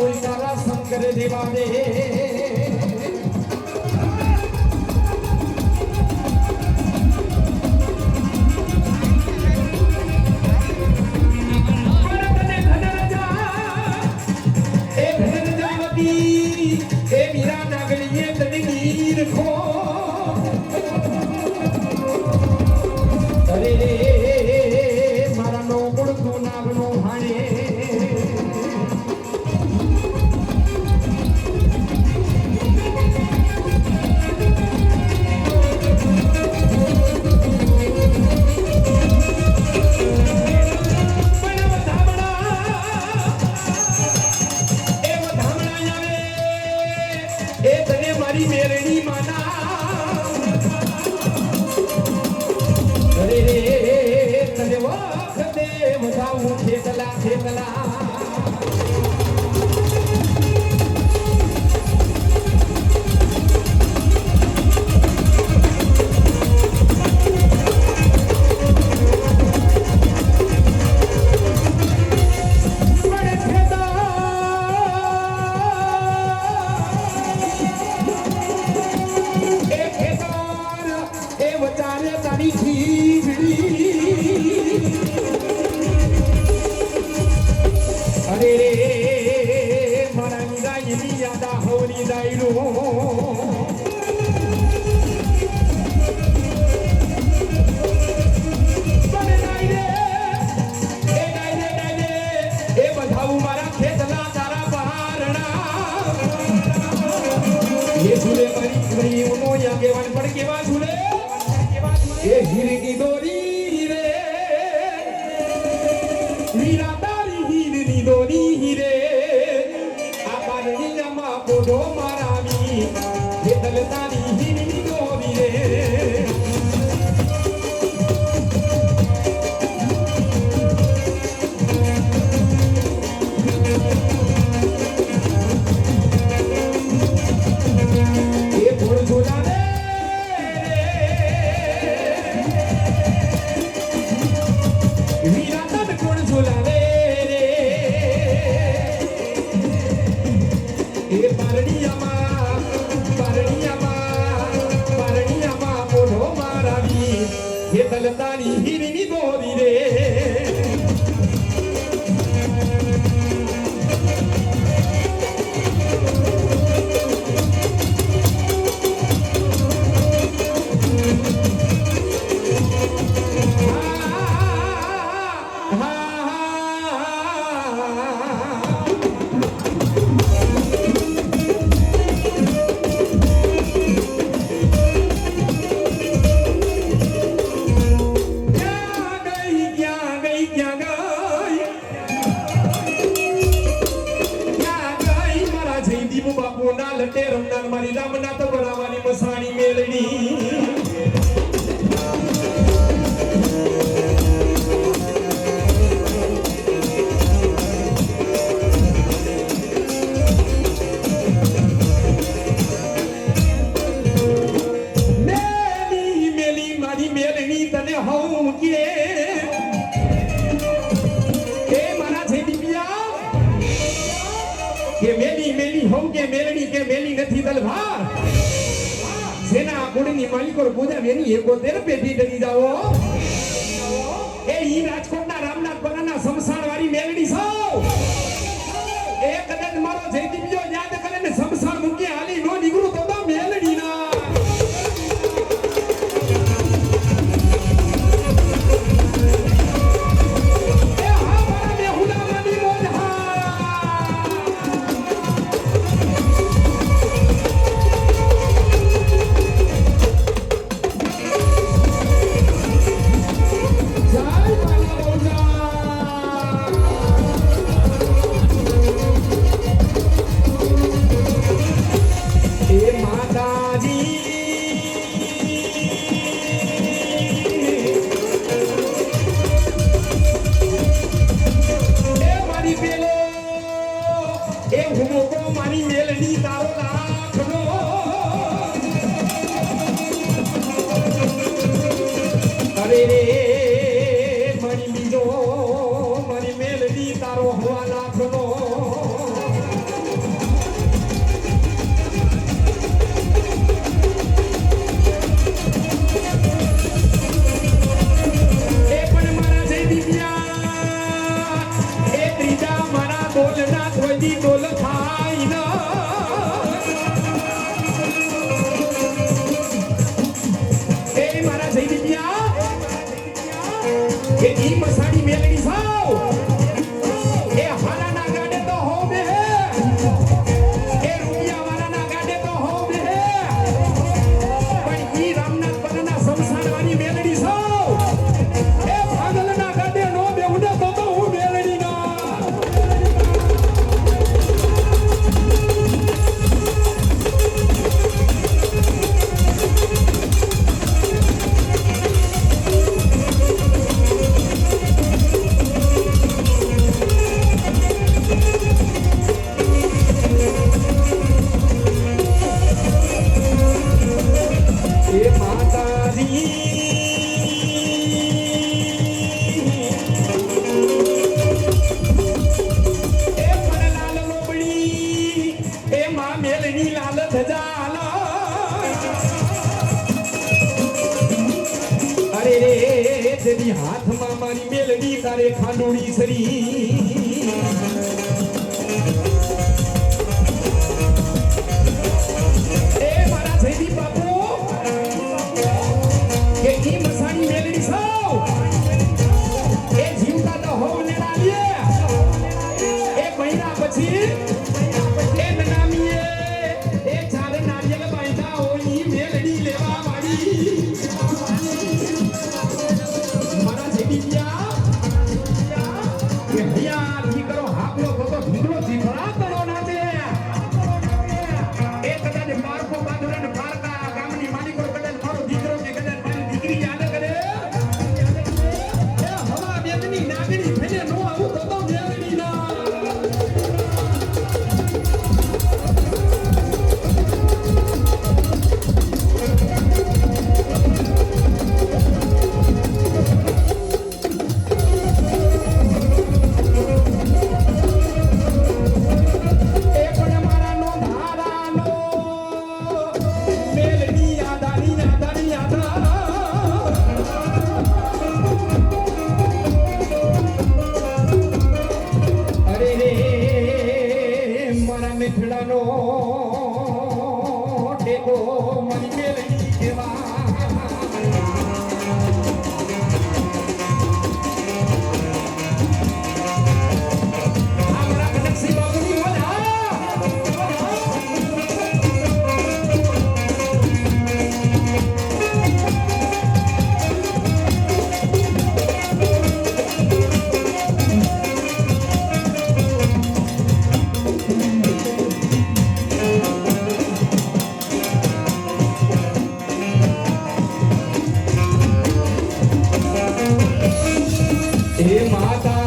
કોઈ તારા શંકર દેવા દે બોલ થાય ના એ મારા જઈ દીધ્યા કે ઈ મસાડી મેલડી સાવ એ હારાના ગાડે તો હો બે એ રૂપિયા વાળાના ગાડે તો હો બે પણ ઈ રામનાથ પરના સંસારવાની મેલડી સાવ એ ભાગલના ગાડે નો બેહુને તો હું મેલડી ના એ માતાજી એ પરલાલ લોબડી એ માં મેલની લાલ ધજા અરે રે જેની હાથમાં મારી મેલડી તારે ખાંડોળી સરી એ મારા જયદીપ બાપુ કે ઈ મસાણી મેલડી સાવ એ જીવતા તો હોવ ને લાવીએ એક મહિના પછી એ નનામીએ એ ચાર નારિયેળ બાંધા હોય ઈ મેલડી લેવા વાળી મારા જેડીયા કે હૈયા દીકરો હાકલો તો ઢીકલો જીભડા તળો નાચે એ કદાચ મારકો બાંધરાને પારકા ગામની માલિકો કદાચ મારો દીકરો કે કદાચ મારી દીકરી યાદ કરે એ હવા બેદની નાગણી થઈને નો આવું તો મેલડી ના એ પણ મારા નો ધારાનો મેલડી આદાની આદાની આદા અરે રે મારા મીઠડાનો ટેકો મારી મેલડી કેવા આપણા કનકસી બાબુની ઓલા હે માતા